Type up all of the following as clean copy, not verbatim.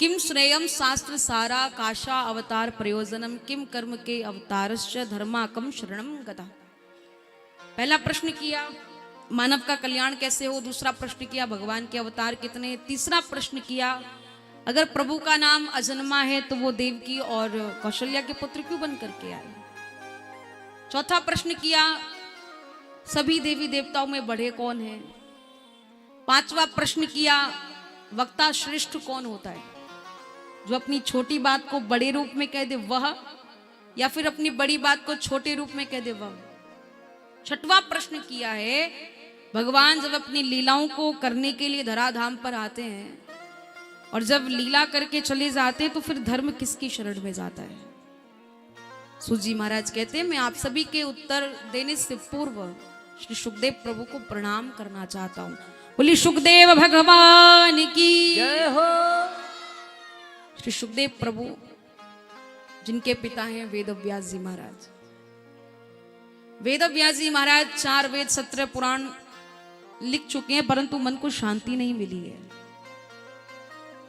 किम श्रेयम शास्त्र सारा काशा अवतार प्रयोजनम किम कर्म के अवतारश्च धर्माकम शरणम गता। पहला प्रश्न किया मानव का कल्याण कैसे हो, दूसरा प्रश्न किया भगवान के अवतार कितने, तीसरा प्रश्न किया अगर प्रभु का नाम अजन्मा है तो वो देवकी और कौशल्या के पुत्र क्यों बन करके आए। चौथा प्रश्न किया सभी देवी देवताओं में बड़े कौन हैं। पांचवा प्रश्न किया वक्ता श्रेष्ठ कौन होता है, जो अपनी छोटी बात को बड़े रूप में कह दे वह, या फिर अपनी बड़ी बात को छोटे रूप में कह दे वह। छठवां प्रश्न किया है भगवान जब अपनी लीलाओं को करने के लिए धराधाम पर आते हैं और जब लीला करके चले जाते हैं तो फिर धर्म किसकी शरण में जाता है। सूजी महाराज कहते हैं मैं आप सभी के उत्तर देने से पूर्व श्री सुखदेव प्रभु को प्रणाम करना चाहता हूं। बोली सुखदेव भगवान की जय हो। श्री सुखदेव प्रभु जिनके पिता हैं वेद व्यास जी महाराज। वेद व्यास जी महाराज 4 वेद 17 पुराण लिख चुके हैं परंतु मन को शांति नहीं मिली है।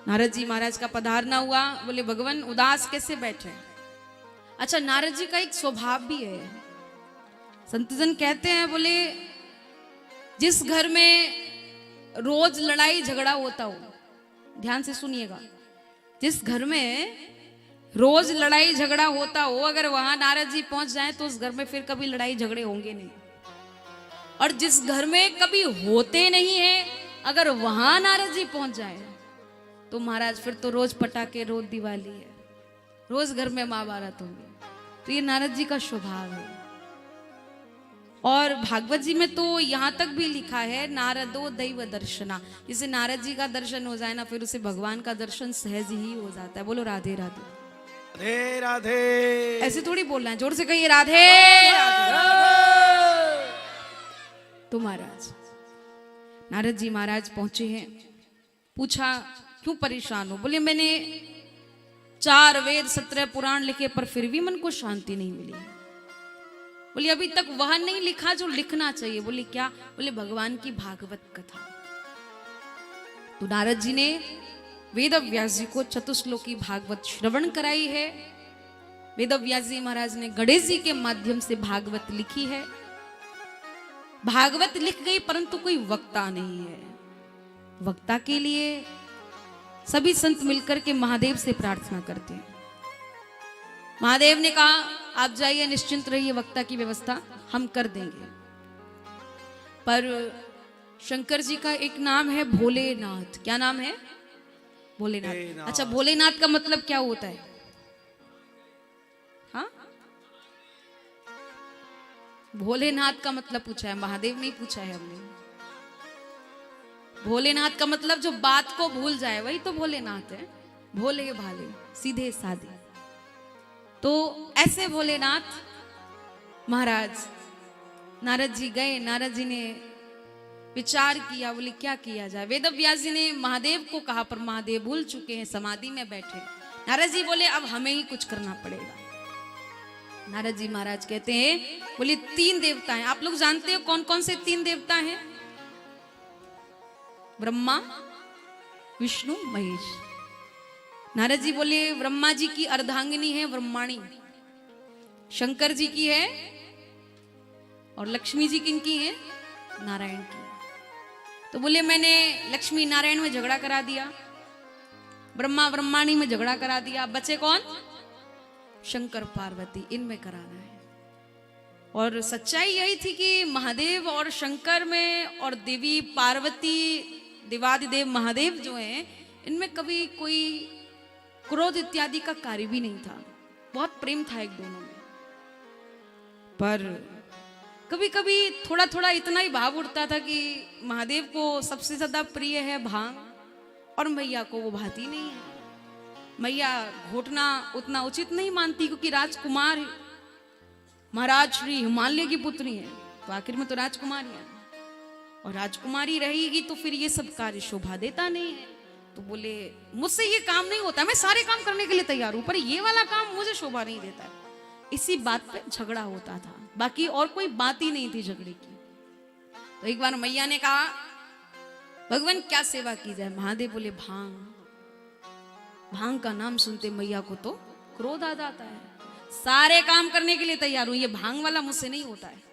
नारद जी महाराज का पधारना हुआ, बोले भगवान उदास कैसे बैठे। अच्छा नारद जी का एक स्वभाव भी है, संतजन कहते हैं बोले जिस घर में रोज लड़ाई झगड़ा होता हो, ध्यान से सुनिएगा, जिस घर में रोज लड़ाई झगड़ा होता हो अगर वहां नारद जी पहुंच जाएं तो उस घर में फिर कभी लड़ाई झगड़े होंगे नहीं। और जिस घर में कभी होते नहीं है अगर वहां नारद जी पहुंच जाए तो महाराज फिर तो रोज पटाखे, रोज दिवाली है, रोज घर में महाभारत होंगे। तो ये नारद जी का स्वभाव है। और भागवत जी में तो यहाँ तक भी लिखा है नारदो दैव दर्शना, जिसे नारद जी का दर्शन हो जाए ना फिर उसे भगवान का दर्शन सहज ही हो जाता है। बोलो राधे राधे। राधे राधे। ऐसे थोड़ी बोलना है, जोर से कहिए राधे राधे। तो महाराज नारद जी महाराज पहुंचे हैं, पूछा क्यों परेशान हो। बोले मैंने 4 वेद 17 पुराण लिखे पर फिर भी मन को शांति नहीं मिली। बोले अभी तक वह नहीं लिखा जो लिखना चाहिए। बोले क्या। बोले भगवान की भागवत कथा। तो नारद जी ने वेद व्यास जी को चतुश्लोकी भागवत श्रवण कराई है। वेद व्यास जी महाराज ने गणेश जी के माध्यम से भागवत लिखी है। भागवत लिख गई परंतु कोई वक्ता नहीं है। वक्ता के लिए सभी संत मिलकर के महादेव से प्रार्थना करते हैं। महादेव ने कहा आप जाइए, निश्चिंत रहिए, वक्ता की व्यवस्था हम कर देंगे। पर शंकर जी का एक नाम है भोलेनाथ। क्या नाम है? भोलेनाथ। अच्छा भोलेनाथ का मतलब क्या होता है? हाँ भोलेनाथ का मतलब पूछा है, महादेव नहीं पूछा है हमने। भोलेनाथ का मतलब जो बात को भूल जाए वही तो भोलेनाथ है। भोले भाले सीधे साधे। तो ऐसे भोलेनाथ महाराज नारद जी गए। नारद जी ने विचार किया, बोले क्या किया जाए। वेद व्यास जी ने महादेव को कहा पर महादेव भूल चुके हैं, समाधि में बैठे। नारद जी बोले अब हमें ही कुछ करना पड़ेगा। नारद जी महाराज कहते हैं बोले 3 देवता हैं। आप लोग जानते हो कौन कौन से 3 देवता हैं? ब्रह्मा विष्णु महेश। नारद जी बोले ब्रह्मा जी की अर्धांगिनी है ब्रह्माणी, शंकर जी की है, और लक्ष्मी जी किनकी है? नारायण की। तो बोले मैंने लक्ष्मी नारायण में झगड़ा करा दिया, ब्रह्मा ब्रह्माणी में झगड़ा करा दिया, बचे कौन? शंकर पार्वती, इनमें कराना है। और सच्चाई यही थी कि महादेव और शंकर में और देवी पार्वती देवादिदेव महादेव जो हैं इनमें कभी कोई क्रोध इत्यादि का कार्य भी नहीं था। बहुत प्रेम था एक दोनों में। पर कभी कभी थोड़ा थोड़ा इतना ही भाव उठता था कि महादेव को सबसे ज्यादा प्रिय है भांग और मैया को वो भाती नहीं है। मैया घोटना उतना उचित नहीं मानती क्योंकि राजकुमार महाराज श्री हिमालय की पुत्री है, तो आखिर में तो राजकुमारी है और राजकुमारी रहेगी तो फिर ये सब कार्य शोभा देता नहीं है। तो बोले मुझसे ये काम नहीं होता, मैं सारे काम करने के लिए तैयार हूं पर ये वाला काम मुझे शोभा नहीं देता है। इसी बात पे झगड़ा होता था, बाकी और कोई बात ही नहीं थी झगड़े की। तो एक बार मैया ने कहा भगवान क्या सेवा की जाए। महादेव बोले भांग। भांग का नाम सुनते मैया को तो क्रोध आ जाता है। सारे काम करने के लिए तैयार हूं, ये भांग वाला मुझसे नहीं होता है।